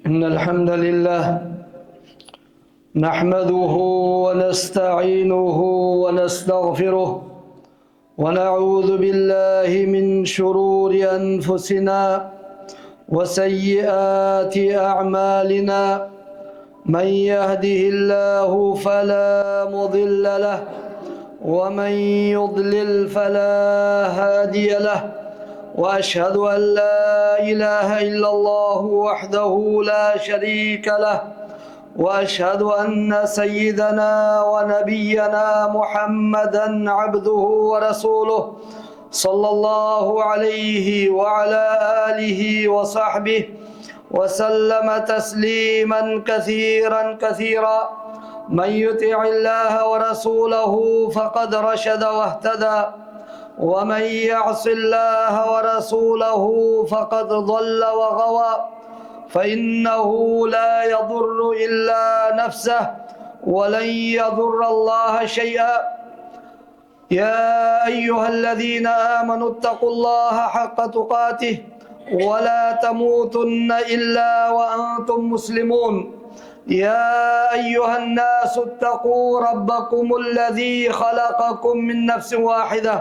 إن الحمد لله نحمده ونستعينه ونستغفره ونعوذ بالله من شرور أنفسنا وسيئات أعمالنا من يهده الله فلا مضل له ومن يضلل فلا هادي له وأشهد أن لا إله إلا الله وحده لا شريك له وأشهد أن سيدنا ونبينا محمدا عبده ورسوله صلى الله عليه وعلى آله وصحبه وسلم تسليما كثيرا من يطع الله ورسوله فقد رشد واهتدى ومن يعص الله ورسوله فقد ضل وغوى فإنه لا يضر إلا نفسه ولن يضر الله شيئا يا أيها الذين آمنوا اتقوا الله حق تقاته ولا تموتن إلا وأنتم مسلمون يا أيها الناس اتقوا ربكم الذي خلقكم من نفس واحدة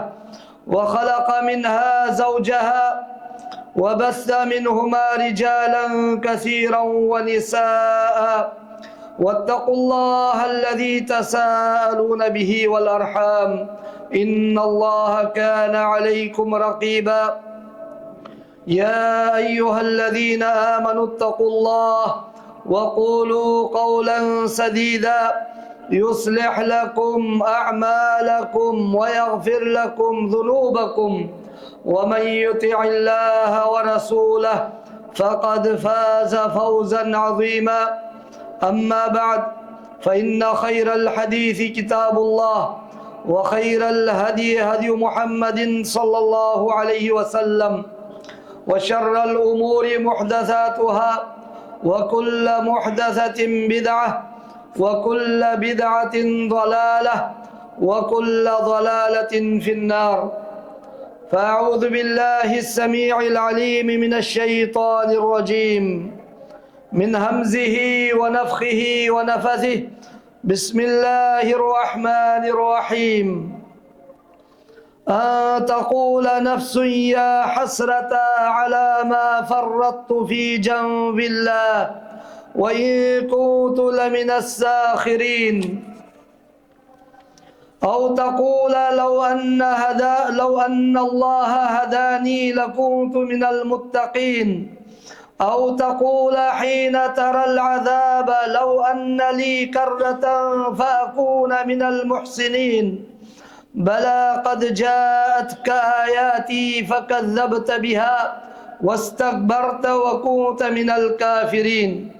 وخلق منها زوجها وبث منهما رجالا كثيرا ونساء واتقوا الله الذي تساءلون به والأرحام إن الله كان عليكم رقيبا يا أيها الذين آمنوا اتقوا الله وقولوا قولا سديدا يصلح لكم أعمالكم ويغفر لكم ذنوبكم ومن يطع الله ورسوله فقد فاز فوزا عظيما أما بعد فإن خير الحديث كتاب الله وخير الهدي هدي محمد صلى الله عليه وسلم وشر الأمور محدثاتها وكل محدثة بدعة وكل بدعة ضلالة وكل ضلالة في النار فأعوذ بالله السميع العليم من الشيطان الرجيم من همزه ونفخه ونفثه بسم الله الرحمن الرحيم أن تقول نفس يا حسرة على ما فرطت في جنب الله وإن كنت لمن الساخرين أو تقول لو أن الله هداني لكنت من المتقين أو تقول حين ترى العذاب لو أن لي كرة فأكون من المحسنين بلى قد جاءتك آياتي فكذبت بها واستكبرت وكنت من الكافرين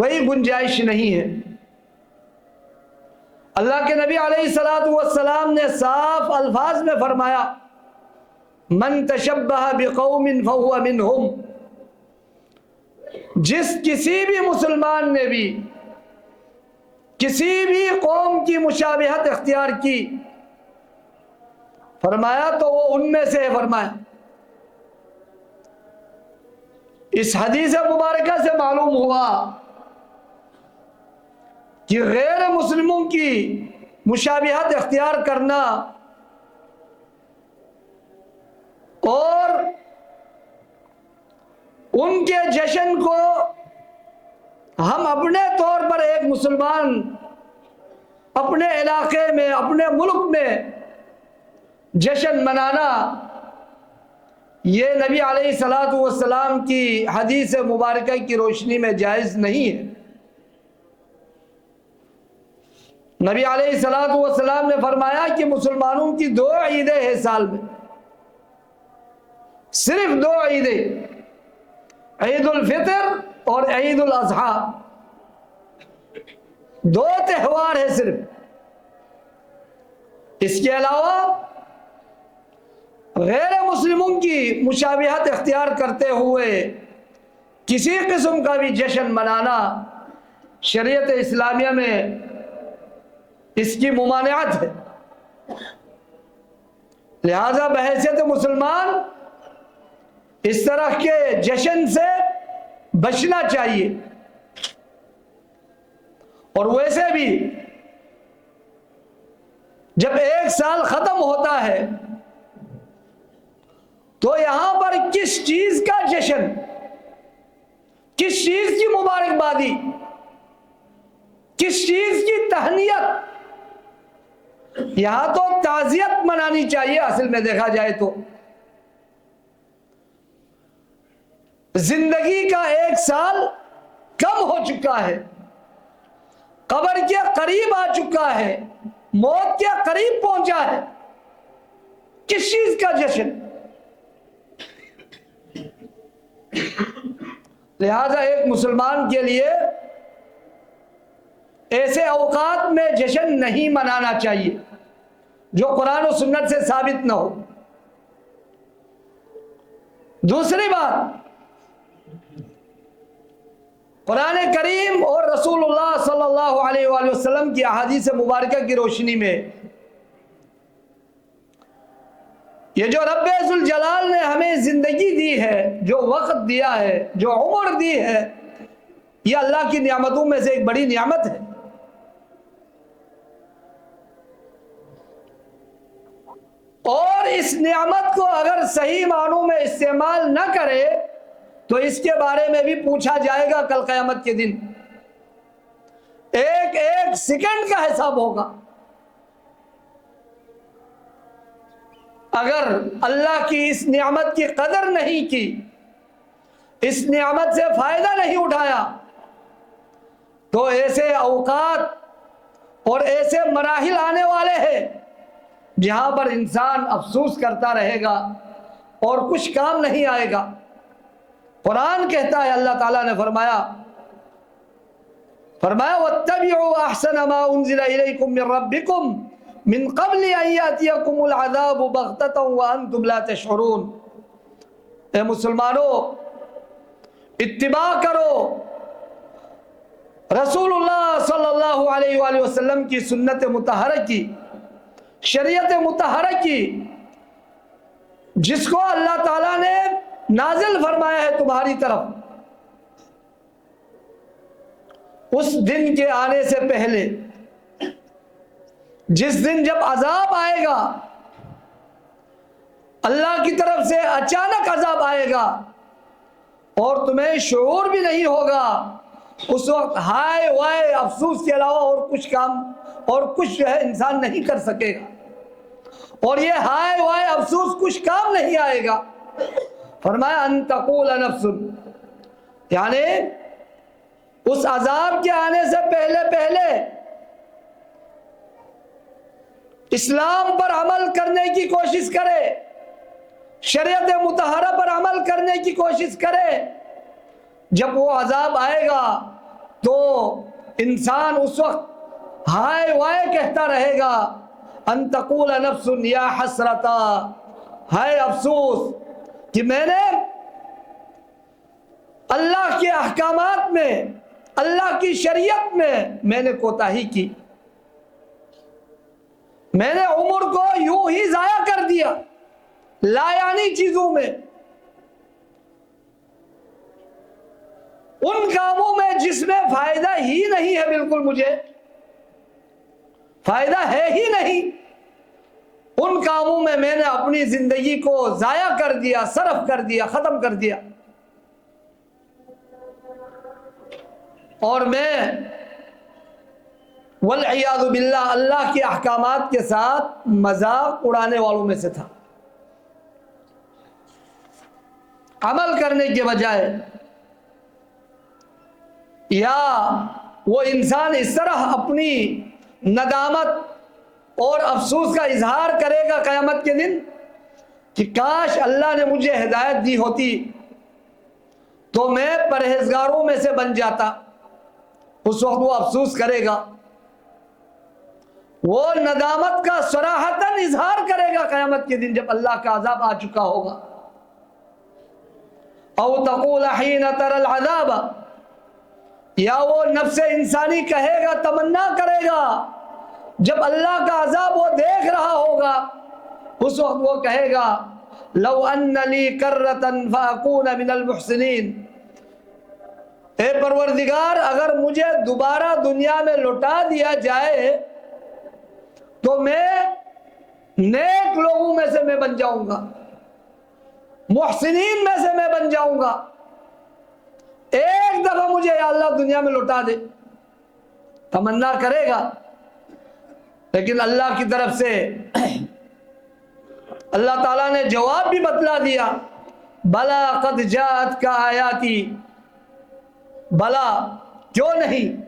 کوئی گنجائش نہیں ہے۔ اللہ کے نبی علیہ الصلوۃ والسلام نے صاف الفاظ میں فرمایا من تشبہ بقوم فہو منہم، کسی بھی مسلمان نے بھی کسی بھی قوم کی مشابہت اختیار کی، فرمایا تو وہ ان میں سے ہے۔ فرمایا اس حدیث مبارکہ سے معلوم ہوا کہ غیر مسلموں کی مشابہت اختیار کرنا اور ان کے جشن کو ہم اپنے طور پر ایک مسلمان اپنے علاقے میں اپنے ملک میں جشن منانا، یہ نبی علیہ الصلوۃ والسلام کی حدیث مبارکہ کی روشنی میں جائز نہیں ہے۔ نبی علیہ الصلوۃ والسلام نے فرمایا کہ مسلمانوں کی 2 عیدیں ہیں سال میں، صرف 2 عیدیں، عید الفطر اور عید الاضحیٰ، 2 تہوار ہیں صرف۔ اس کے علاوہ غیر مسلموں کی مشابہت اختیار کرتے ہوئے کسی قسم کا بھی جشن منانا شریعت اسلامیہ میں اس کی ممانعت ہے۔ لہذا بحیثیت مسلمان اس طرح کے جشن سے بچنا چاہیے، اور ویسے بھی جب 1 سال ختم ہوتا ہے تو یہاں پر کس چیز کا جشن، کس چیز کی مبارکبادی، کس چیز کی تہنیت، یہاں تو تعزیت منانی چاہیے۔ اصل میں دیکھا جائے تو زندگی کا 1 سال کم ہو چکا ہے، قبر کے قریب آ چکا ہے، موت کے قریب پہنچا ہے، کس چیز کا جشن؟ لہذا ایک مسلمان کے لیے ایسے اوقات میں جشن نہیں منانا چاہیے جو قرآن و سنت سے ثابت نہ ہو۔ دوسری بات، قرآن کریم اور رسول اللہ صلی اللہ علیہ وآلہ وسلم کی احادیث مبارکہ کی روشنی میں یہ جو رب ذوالجلال نے ہمیں زندگی دی ہے، جو وقت دیا ہے، جو عمر دی ہے، یہ اللہ کی نعمتوں میں سے ایک بڑی نعمت ہے۔ اور اس نعمت کو اگر صحیح معنوں میں استعمال نہ کرے تو اس کے بارے میں بھی پوچھا جائے گا کل قیامت کے دن۔ ایک ایک سیکنڈ کا حساب ہوگا۔ اگر اللہ کی اس نعمت کی قدر نہیں کی، اس نعمت سے فائدہ نہیں اٹھایا، تو ایسے اوقات اور ایسے مراحل آنے والے ہیں جہاں پر انسان افسوس کرتا رہے گا اور کچھ کام نہیں آئے گا۔ قرآن کہتا ہے، اللہ تعالیٰ نے فرمایا وَاتَّبِعُوا أَحْسَنَ مَا أُنزِلَ إِلَيْكُم مِّن رَّبِّكُم مِّن قَبْلِ أَن يَأْتِيَكُمُ الْعَذَابُ بَغْتَةً وَأَنتُمْ لَا تَشْعُرُونَ۔ اے مسلمانوں، اتباع کرو رسول اللہ صلی اللہ علیہ وآلہ وسلم کی سنت مطہرہ کی، شریعت مطہرہ کی، جس کو اللہ تعالیٰ نے نازل فرمایا ہے تمہاری طرف، اس دن کے آنے سے پہلے، جس دن جب عذاب آئے گا، اللہ کی طرف سے اچانک عذاب آئے گا اور تمہیں شعور بھی نہیں ہوگا، اس وقت ہائے وائے افسوس کے علاوہ اور کچھ کام اور کچھ جو ہے انسان نہیں کر سکے گا، اور یہ ہائے وائے افسوس کچھ کام نہیں آئے گا۔ فرمایا ان تقول نفس، یعنی اس عذاب کے آنے سے پہلے پہلے اسلام پر عمل کرنے کی کوشش کرے، شریعت مطہرہ پر عمل کرنے کی کوشش کرے۔ جب وہ عذاب آئے گا تو انسان اس وقت ہائے وائے کہتا رہے گا، ان تقول نفس یا حسرتا، ہائے افسوس کہ میں نے اللہ کے احکامات میں، اللہ کی شریعت میں نے کوتاہی کی، میں نے عمر کو یوں ہی ضائع کر دیا لایعنی چیزوں میں، ان کاموں میں جس میں فائدہ ہی نہیں ہے، بالکل مجھے فائدہ ہے ہی نہیں، ان کاموں میں میں نے اپنی زندگی کو ضائع کر دیا، صرف کر دیا، ختم کر دیا، اور میں والعیاذ باللہ اللہ کے احکامات کے ساتھ مذاق اڑانے والوں میں سے تھا۔ عمل کرنے کے بجائے، یا وہ انسان اس طرح اپنی ندامت اور افسوس کا اظہار کرے گا قیامت کے دن کہ کاش اللہ نے مجھے ہدایت دی ہوتی تو میں پرہیزگاروں میں سے بن جاتا۔ اس وقت وہ افسوس کرے گا، وہ ندامت کا صراحتاً اظہار کرے گا قیامت کے دن جب اللہ کا عذاب آ چکا ہوگا۔ او تقول حین تر العذاب، یا وہ نفس انسانی کہے گا، تمنا کرے گا جب اللہ کا عذاب وہ دیکھ رہا ہوگا، اس وقت وہ کہے گا لو ان لی کرۃ فاکون من المحسنین، اے پروردگار اگر مجھے دوبارہ دنیا میں لوٹا دیا جائے تو میں نیک لوگوں میں سے میں بن جاؤں گا، محسنین میں سے میں بن جاؤں گا، ایک دفعہ مجھے یا اللہ دنیا میں لوٹا دے، تمنا کرے گا۔ لیکن اللہ کی طرف سے اللہ تعالیٰ نے جواب بھی بتلا دیا، بلا قد جاءت کا آیاتی، بلا کیوں نہیں،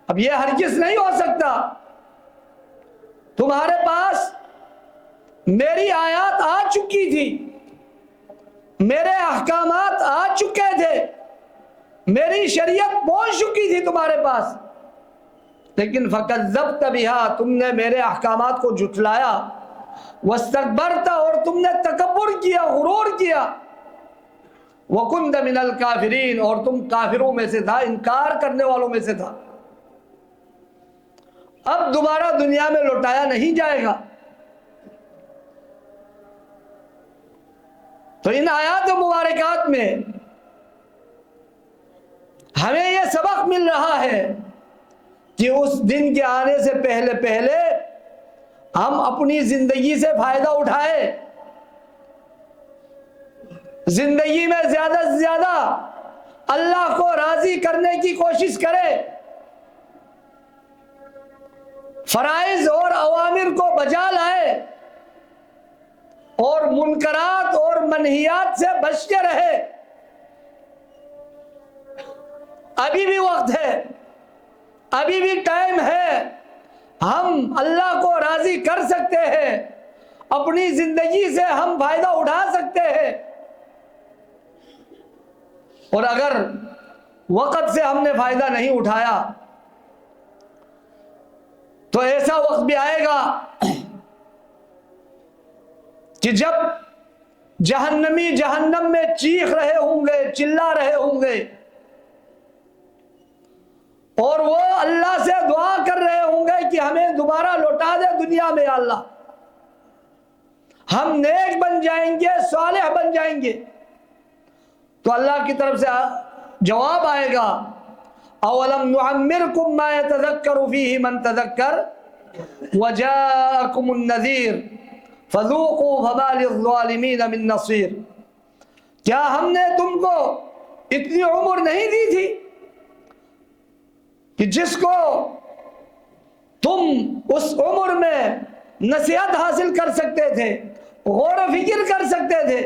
اب یہ ہرگز نہیں ہو سکتا، تمہارے پاس میری آیات آ چکی تھی، میرے احکامات آ چکے تھے، میری شریعت پہنچ چکی تھی تمہارے پاس، لیکن فکذبت بہا، تم نے میرے احکامات کو جھٹلایا، واستکبرت، اور تم نے تکبر کیا، غرور کیا، وکنت من الکافرین، اور تم کافروں میں سے تھا، انکار کرنے والوں میں سے تھا۔ اب دوبارہ دنیا میں لوٹایا نہیں جائے گا۔ تو ان آیات مبارکات میں ہمیں یہ سبق مل رہا ہے کہ اس دن کے آنے سے پہلے پہلے ہم اپنی زندگی سے فائدہ اٹھائے، زندگی میں زیادہ سے زیادہ اللہ کو راضی کرنے کی کوشش کرے، فرائض اور اوامر کو بجا لائے، اور منکرات اور منہیات سے بچتے رہے۔ ابھی بھی وقت ہے، ابھی بھی ٹائم ہے، ہم اللہ کو راضی کر سکتے ہیں، اپنی زندگی سے ہم فائدہ اٹھا سکتے ہیں، اور اگر وقت سے ہم نے فائدہ نہیں اٹھایا تو ایسا وقت بھی آئے گا کہ جب جہنمی جہنم میں چیخ رہے ہوں گے، چلا رہے ہوں گے، اور وہ اللہ سے دعا کر رہے ہوں گے کہ ہمیں دوبارہ لوٹا دے دنیا میں، یا اللہ ہم نیک بن جائیں گے، صالح بن جائیں گے، تو اللہ کی طرف سے جواب آئے گا اولم نعمرکم ما یتذکر فیہ من تذکر وجاءکم النذیر فذوقوا فما للظالمین من نصیر، کیا ہم نے تم کو اتنی عمر نہیں دی تھی کہ جس کو تم اس عمر میں نصیحت حاصل کر سکتے تھے، غور و فکر کر سکتے تھے،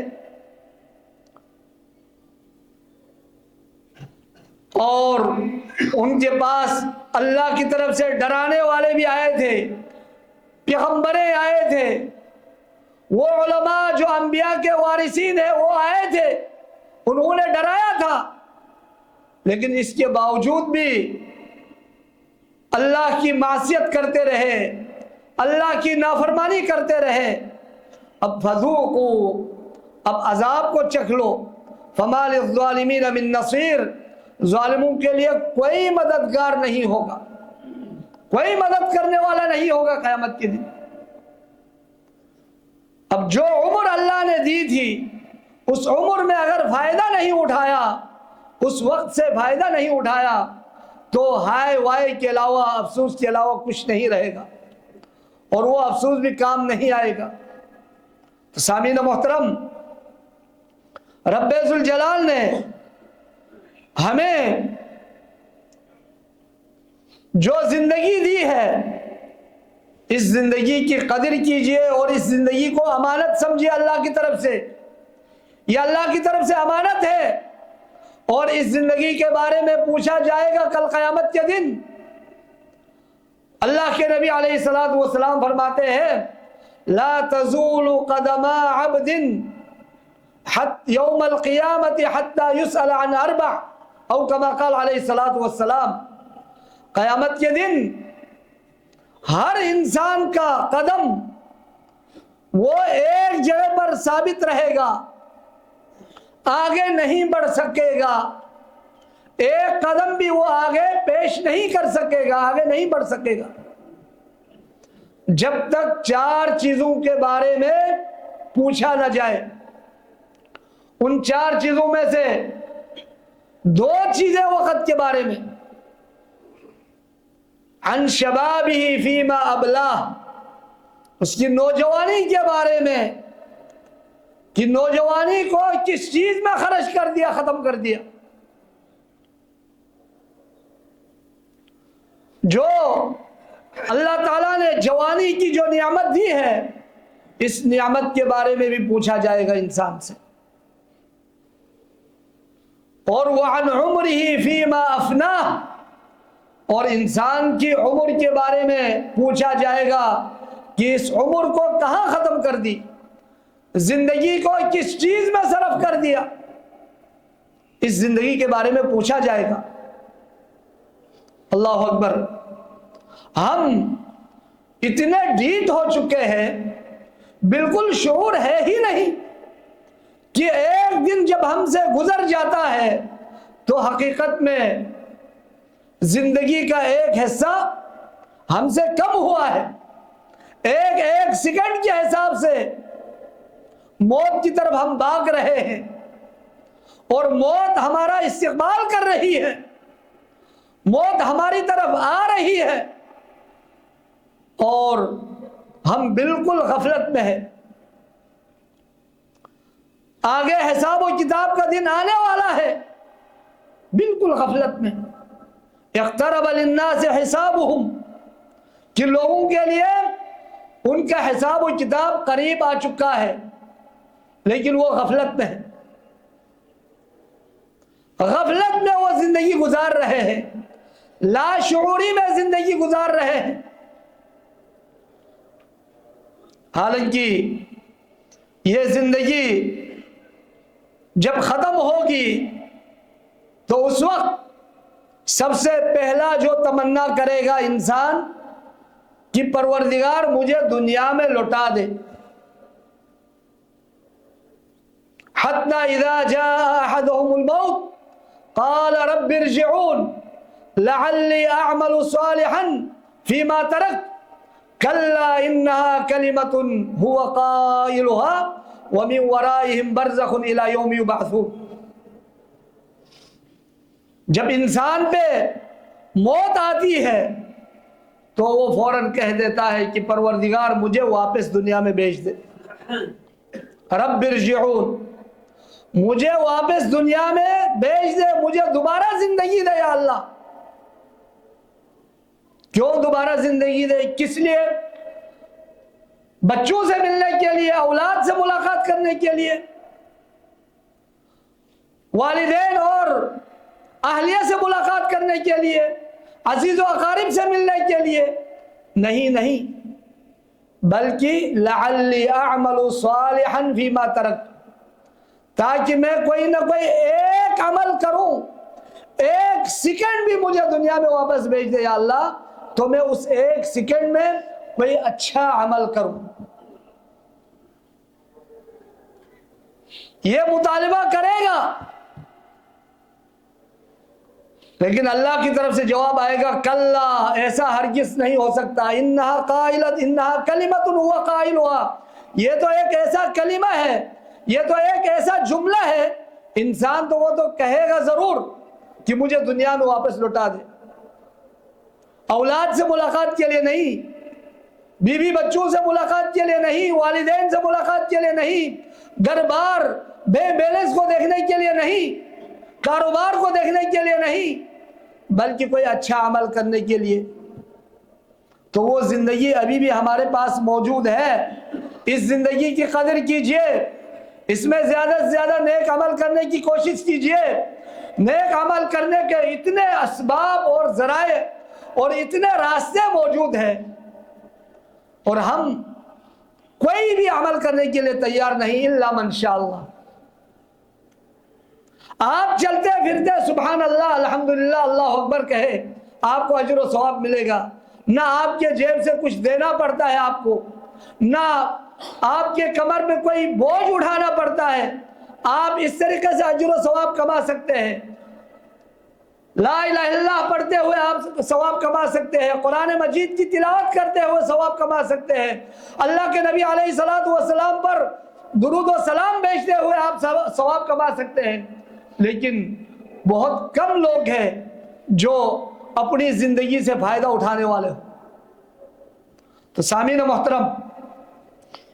اور ان کے پاس اللہ کی طرف سے ڈرانے والے بھی آئے تھے، پیغمبریں آئے تھے، وہ علماء جو انبیاء کے وارثین ہیں وہ آئے تھے، انہوں نے ڈرایا تھا، لیکن اس کے باوجود بھی اللہ کی معصیت کرتے رہے، اللہ کی نافرمانی کرتے رہے، اب فذوقوا، اب عذاب کو چکھ لو، فما للظالمین من نصیر، ظالموں کے لیے کوئی مددگار نہیں ہوگا، کوئی مدد کرنے والا نہیں ہوگا قیامت کے دن۔ اب جو عمر اللہ نے دی تھی اس عمر میں اگر فائدہ نہیں اٹھایا، اس وقت سے فائدہ نہیں اٹھایا، تو ہائے وائے کے علاوہ، افسوس کے علاوہ کچھ نہیں رہے گا، اور وہ افسوس بھی کام نہیں آئے گا۔ تو سامعین محترم، رب ذوالجلال نے ہمیں جو زندگی دی ہے، اس زندگی کی قدر کیجئے اور اس زندگی کو امانت سمجھیے اللہ کی طرف سے، یہ اللہ کی طرف سے امانت ہے، اور اس زندگی کے بارے میں پوچھا جائے گا کل قیامت کے دن۔ اللہ کے نبی علیہ الصلوۃ والسلام فرماتے ہیں لا تزول قدم عبد یوم القیامت حتی یسأل عن اربع، او کما قال علیہ الصلوۃ والسلام، قیامت کے دن ہر انسان کا قدم وہ ایک جگہ پر ثابت رہے گا، آگے نہیں بڑھ سکے گا، ایک قدم بھی وہ آگے پیش نہیں کر سکے گا، آگے نہیں بڑھ سکے گا، جب تک 4 چیزوں کے بارے میں پوچھا نہ جائے۔ ان 4 چیزوں میں سے 2 چیزیں وقت کے بارے میں، عن شبابہ فیما ابلاہ، اس کی نوجوانی کے بارے میں کہ نوجوانی کو کس چیز میں خرچ کر دیا، ختم کر دیا۔ جو اللہ تعالیٰ نے جوانی کی جو نعمت دی ہے، اس نعمت کے بارے میں بھی پوچھا جائے گا انسان سے۔ اور وعن عمرہ فیما افناہ، اور انسان کی عمر کے بارے میں پوچھا جائے گا کہ اس عمر کو کہاں ختم کر دی، زندگی کو کس چیز میں صرف کر دیا، اس زندگی کے بارے میں پوچھا جائے گا۔ اللہ اکبر، ہم اتنے ڈھیٹ ہو چکے ہیں، بالکل شعور ہے ہی نہیں کہ ایک دن جب ہم سے گزر جاتا ہے تو حقیقت میں زندگی کا ایک حصہ ہم سے کم ہوا ہے، ایک ایک سیکنڈ کے حساب سے موت کی طرف ہم بھاگ رہے ہیں، اور موت ہمارا استقبال کر رہی ہے، موت ہماری طرف آ رہی ہے، اور ہم بالکل غفلت میں ہیں۔ آگے حساب و کتاب کا دن آنے والا ہے، بالکل غفلت میں۔ اقترب للناس حسابهم، کہ لوگوں کے لیے ان کا حساب و کتاب قریب آ چکا ہے، لیکن وہ غفلت میں ہے، غفلت میں وہ زندگی گزار رہے ہیں، لاشعوری میں زندگی گزار رہے ہیں۔ حالانکہ یہ زندگی جب ختم ہوگی تو اس وقت سب سے پہلا جو تمنا کرے گا انسان کہ پروردگار مجھے دنیا میں لوٹا دے۔ حتی اذا جاء احدهم الموت قال رب ارجعون لعلی اعمل صالحا فيما تركت كلا انها كلمة هو قائلها ومن ورائهم برزخ الى يوم يبعثون۔ جب انسان پہ موت آتی ہے تو وہ فوراً کہہ دیتا ہے کہ پروردگار مجھے واپس دنیا میں بھیج دے، رب ارجعون، مجھے واپس دنیا میں بھیج دے، مجھے دوبارہ زندگی دے یا اللہ۔ کیوں دوبارہ زندگی دے؟ کس لیے؟ بچوں سے ملنے کے لیے، اولاد سے ملاقات کرنے کے لیے، والدین اور اہلیہ سے ملاقات کرنے کے لیے، عزیز و اقارب سے ملنے کے لیے نہیں، بلکہ لعلی اعمل صالحا فیما ترکت، تاکہ میں کوئی نہ کوئی ایک عمل کروں، ایک سیکنڈ بھی مجھے دنیا میں واپس بھیج دے یا اللہ، تو میں اس 1 سیکنڈ میں کوئی اچھا عمل کروں. یہ مطالبہ کرے گا، لیکن اللہ کی طرف سے جواب آئے گا کلا، ایسا ہرگز نہیں ہو سکتا. انہا قائلت انہا کلمۃ ہوا قائلھا، یہ تو ایک ایسا کلمہ ہے، یہ تو ایک ایسا جملہ ہے، انسان تو وہ تو کہے گا ضرور کہ مجھے دنیا میں واپس لوٹا دے. اولاد سے ملاقات کے لیے نہیں، بیوی بچوں سے ملاقات کے لیے نہیں، والدین سے ملاقات کے لیے نہیں، گھر بار بیلنس کو دیکھنے کے لیے نہیں، کاروبار کو دیکھنے کے لیے نہیں، بلکہ کوئی اچھا عمل کرنے کے لیے. تو وہ زندگی ابھی بھی ہمارے پاس موجود ہے. اس زندگی کی قدر کیجئے، اس میں زیادہ سے زیادہ نیک عمل کرنے کی کوشش کیجئے. نیک عمل کرنے کے اتنے اسباب اور ذرائع اور اتنے راستے موجود ہیں، اور ہم کوئی بھی عمل کرنے کے لیے تیار نہیں الا من شاء اللہ. آپ چلتے پھرتے سبحان اللہ الحمدللہ اللہ اکبر کہے، آپ کو اجر و ثواب ملے گا. نہ آپ کے جیب سے کچھ دینا پڑتا ہے آپ کو، نہ آپ کے کمر میں کوئی بوجھ اٹھانا پڑتا ہے. آپ اس طریقے سے اجر و ثواب کما سکتے ہیں. لا الہ الا اللہ پڑھتے ہوئے آپ ثواب کما سکتے ہیں، قرآن مجید کی تلاوت کرتے ہوئے ثواب کما سکتے ہیں، اللہ کے نبی علیہ الصلوۃ والسلام پر درود و سلام بھیجتے ہوئے آپ ثواب کما سکتے ہیں. لیکن بہت کم لوگ ہیں جو اپنی زندگی سے فائدہ اٹھانے والے ہوں. تو سامعین محترم،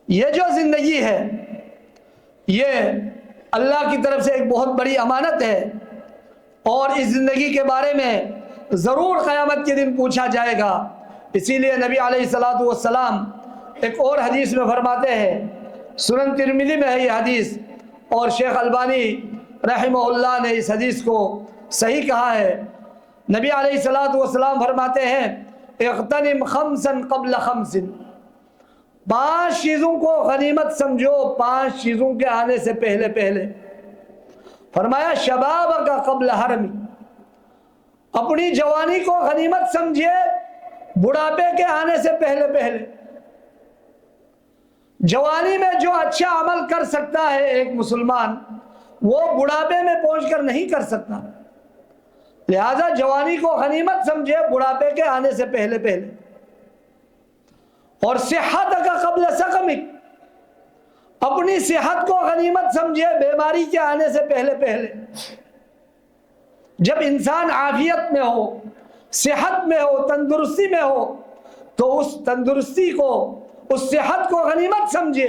یہ جو زندگی ہے یہ اللہ کی طرف سے ایک بہت بڑی امانت ہے، اور اس زندگی کے بارے میں ضرور قیامت کے دن پوچھا جائے گا. اسی لیے نبی علیہ الصلوۃ والسلام ایک اور حدیث میں فرماتے ہیں، سنن ترمذی میں ہے یہ حدیث، اور شیخ البانی رحمہ اللہ نے اس حدیث کو صحیح کہا ہے. نبی علیہ الصلوۃ والسلام فرماتے ہیں اغتنم خمسا قبل خمس، 5 چیزوں کو غنیمت سمجھو 5 چیزوں کے آنے سے پہلے پہلے. فرمایا شبابک قبل حرمی، اپنی جوانی کو غنیمت سمجھے بڑھاپے کے آنے سے پہلے پہلے. جوانی میں جو اچھا عمل کر سکتا ہے ایک مسلمان، وہ بڑھاپے میں پہنچ کر نہیں کر سکتا. لہذا جوانی کو غنیمت سمجھے بڑھاپے کے آنے سے پہلے پہلے. اور صحتک قبل سقمک، اپنی صحت کو غنیمت سمجھے بیماری کے آنے سے پہلے پہلے. جب انسان عافیت میں ہو، صحت میں ہو، تندرستی میں ہو، تو اس تندرستی کو، اس صحت کو غنیمت سمجھے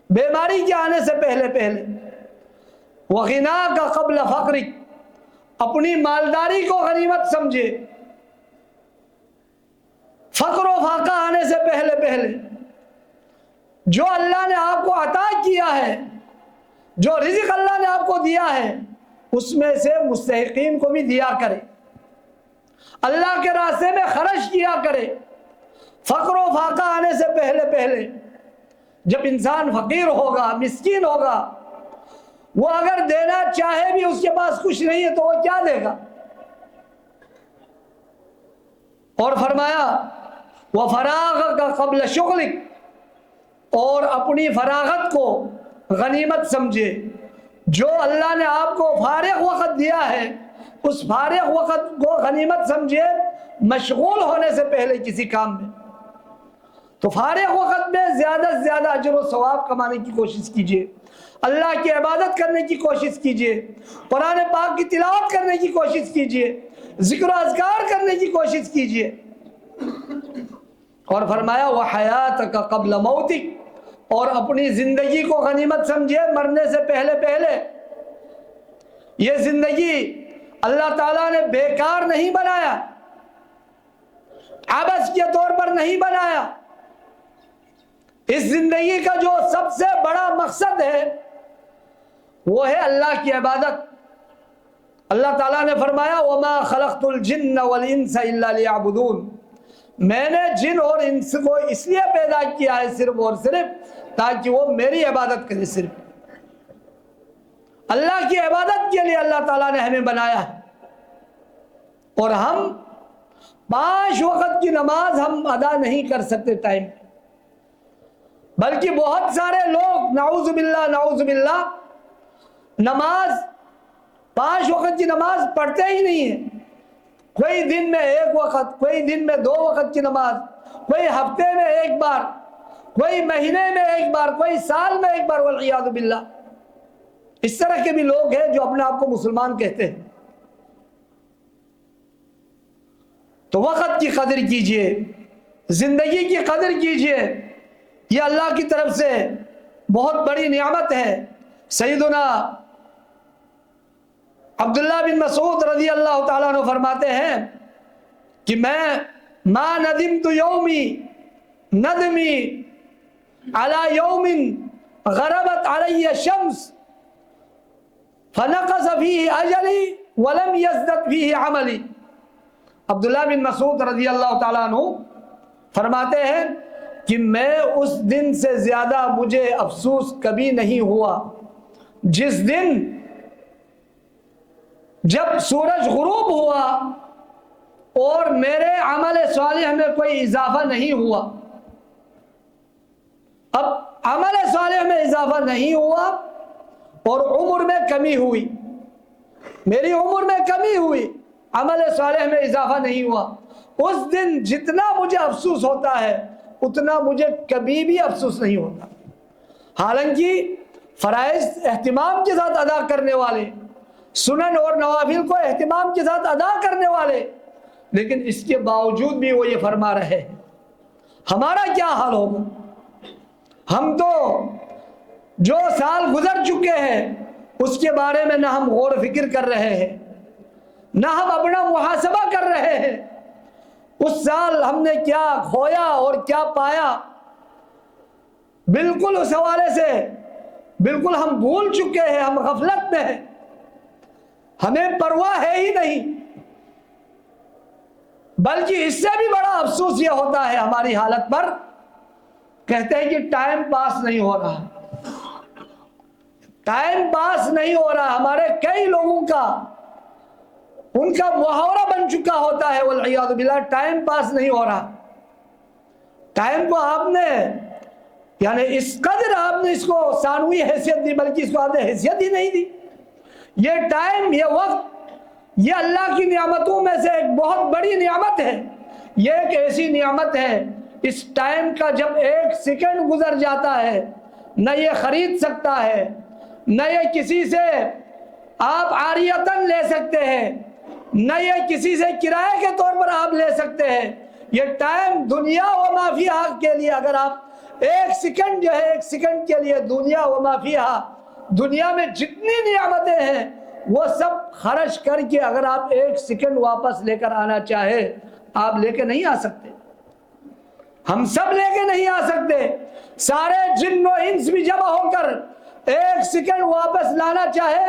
بیماری کے آنے سے پہلے پہلے. وغناک قبل فقرک، اپنی مالداری کو غنیمت سمجھے فقر و فاقہ آنے سے پہلے پہلے. جو اللہ نے آپ کو عطا کیا ہے، جو رزق اللہ نے آپ کو دیا ہے، اس میں سے مستحقین کو بھی دیا کرے، اللہ کے راستے میں خرچ کیا کرے فقر و فاقہ آنے سے پہلے پہلے. جب انسان فقیر ہوگا، مسکین ہوگا، وہ اگر دینا چاہے بھی اس کے پاس کچھ نہیں ہے تو وہ کیا دے گا؟ اور فرمایا وَفَرَاغَكَ قَبْلَ شُغْلِكَ، اور اپنی فراغت کو غنیمت سمجھے. جو اللہ نے آپ کو فارغ وقت دیا ہے، اس فارغ وقت کو غنیمت سمجھے مشغول ہونے سے پہلے کسی کام میں. تو فارغ وقت میں زیادہ سے زیادہ اجر و ثواب کمانے کی کوشش کیجئے، اللہ کی عبادت کرنے کی کوشش کیجئے، قرآن پاک کی تلاوت کرنے کی کوشش کیجئے، ذکر و اذکار کرنے کی کوشش کیجئے. اور فرمایا وَحَيَاتَكَ قَبْلَ مَوْتِكَ، اور اپنی زندگی کو غنیمت سمجھے مرنے سے پہلے پہلے. یہ زندگی اللہ تعالیٰ نے بیکار نہیں بنایا، عبث کے طور پر نہیں بنایا. اس زندگی کا جو سب سے بڑا مقصد ہے وہ ہے اللہ کی عبادت. اللہ تعالیٰ نے فرمایا وَمَا خَلَقْتُ الْجِنَّ وَالْإِنسَ إِلَّا لِيَعْبُدُونَ، میں نے جن اور انس کو اس لیے پیدا کیا ہے صرف اور صرف تاکہ وہ میری عبادت کرے. صرف اللہ کی عبادت کے لیے اللہ تعالیٰ نے ہمیں بنایا ہے. اور ہم 5 وقت کی نماز ہم ادا نہیں کر سکتے ٹائم، بلکہ بہت سارے لوگ نعوذ باللہ نماز 5 وقت کی نماز پڑھتے ہی نہیں ہیں۔ کوئی دن میں 1 وقت، کوئی دن میں 2 وقت کی نماز، کوئی ہفتے میں 1 بار، کوئی مہینے میں 1 بار، کوئی سال میں 1 بار، والعیاذ باللہ۔ اس طرح کے بھی لوگ ہیں جو اپنے آپ کو مسلمان کہتے ہیں۔ تو وقت کی قدر کیجئے، زندگی کی قدر کیجئے، یہ اللہ کی طرف سے بہت بڑی نعمت ہے۔ سیدنا عبداللہ بن مسعود رضی اللہ تعالیٰ عنہ فرماتے ہیں کہ میں ما ندمت یومی ندمی علی یوم غربت علی الشمس فنقص فیہ اجلی ولم یزدد فیہ عملی۔ عبداللہ بن مسعود رضی اللہ تعالیٰ عنہ فرماتے ہیں کہ میں اس دن سے زیادہ مجھے افسوس کبھی نہیں ہوا جس دن جب سورج غروب ہوا اور میرے عمل صالح میں کوئی اضافہ نہیں ہوا۔ اب عمل صالح میں اضافہ نہیں ہوا اور عمر میں کمی ہوئی، میری عمر میں کمی ہوئی، عمل صالح میں اضافہ نہیں ہوا، اس دن جتنا مجھے افسوس ہوتا ہے اتنا مجھے کبھی بھی افسوس نہیں ہوتا۔ حالانکہ فرائض اہتمام کے ساتھ ادا کرنے والے، سنن اور نوافل کو اہتمام کے ساتھ ادا کرنے والے، لیکن اس کے باوجود بھی وہ یہ فرما رہے ہیں۔ ہمارا کیا حال ہوگا؟ ہم تو جو سال گزر چکے ہیں اس کے بارے میں نہ ہم غور و فکر کر رہے ہیں، نہ ہم اپنا محاسبہ کر رہے ہیں۔ اس سال ہم نے کیا کھویا اور کیا پایا، بالکل اس حوالے سے بالکل ہم بھول چکے ہیں، ہم غفلت میں ہیں، ہمیں پرواہ ہے ہی نہیں۔ بلکہ اس سے بھی بڑا افسوس یہ ہوتا ہے ہماری حالت پر، کہتے ہیں کہ ٹائم پاس نہیں ہو رہا، ٹائم پاس نہیں ہو رہا۔ ہمارے کئی لوگوں کا ان کا محاورہ بن چکا ہوتا ہے، والعیاذ باللہ، ٹائم پاس نہیں ہو رہا۔ ٹائم کو آپ نے یعنی اس قدر آپ نے اس کو ثانوی حیثیت دی، بلکہ اس کو آپ نے حیثیت ہی نہیں دی۔ یہ ٹائم، یہ وقت، یہ اللہ کی نعمتوں میں سے ایک بہت بڑی نعمت ہے۔ یہ ایک ایسی نعمت ہے، اس ٹائم کا جب 1 سیکنڈ گزر جاتا ہے، نہ یہ خرید سکتا ہے، نہ یہ کسی سے آپ عاریتاً لے سکتے ہیں، نہ یہ کسی سے کرائے کے طور پر آپ لے سکتے ہیں۔ یہ ٹائم دنیا و ما فیہا کے لیے، اگر آپ 1 سیکنڈ جو ہے، 1 سیکنڈ کے لیے دنیا و ما فیہا، دنیا میں جتنی نعمتیں ہیں وہ سب خرچ کر کے اگر آپ 1 سیکنڈ واپس لے کر آنا چاہے، آپ لے کے نہیں آ سکتے، ہم سب لے کے نہیں آ سکتے۔ سارے جن و انس بھی جمع ہو کر 1 سیکنڈ واپس لانا چاہے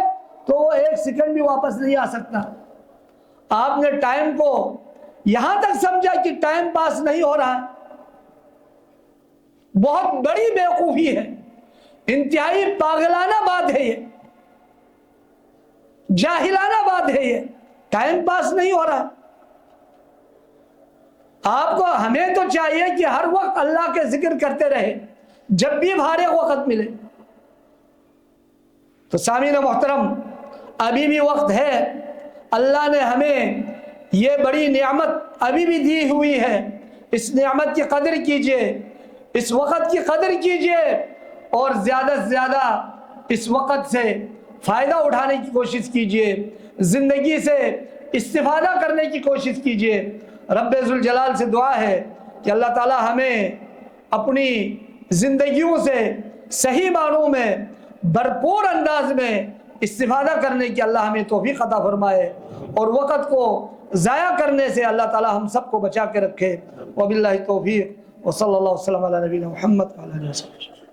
تو وہ 1 سیکنڈ بھی واپس نہیں آ سکتا۔ آپ نے ٹائم کو یہاں تک سمجھا کہ ٹائم پاس نہیں ہو رہا، بہت بڑی بیوقوفی ہے، انتہائی پاگلانہ بات ہے، یہ جاہلانہ بات ہے، یہ ٹائم پاس نہیں ہو رہا۔ آپ کو ہمیں تو چاہیے کہ ہر وقت اللہ کے ذکر کرتے رہے، جب بھی فارغ وقت ملے۔ تو سامعین محترم، ابھی بھی وقت ہے، اللہ نے ہمیں یہ بڑی نعمت ابھی بھی دی ہوئی ہے، اس نعمت کی قدر کیجئے، اس وقت کی قدر کیجئے، اور زیادہ سے زیادہ اس وقت سے فائدہ اٹھانے کی کوشش کیجئے، زندگی سے استفادہ کرنے کی کوشش کیجئے۔ رب ذوالجلال سے دعا ہے کہ اللہ تعالی ہمیں اپنی زندگیوں سے صحیح معنوں میں بھرپور انداز میں استفادہ کرنے کی اللہ ہمیں توفیق عطا فرمائے، اور وقت کو ضائع کرنے سے اللہ تعالی ہم سب کو بچا کے رکھے۔ وباللہ توفیق، وصلی اللہ وسلم علی نبینا محمد وعلی آلہ وصحبہ۔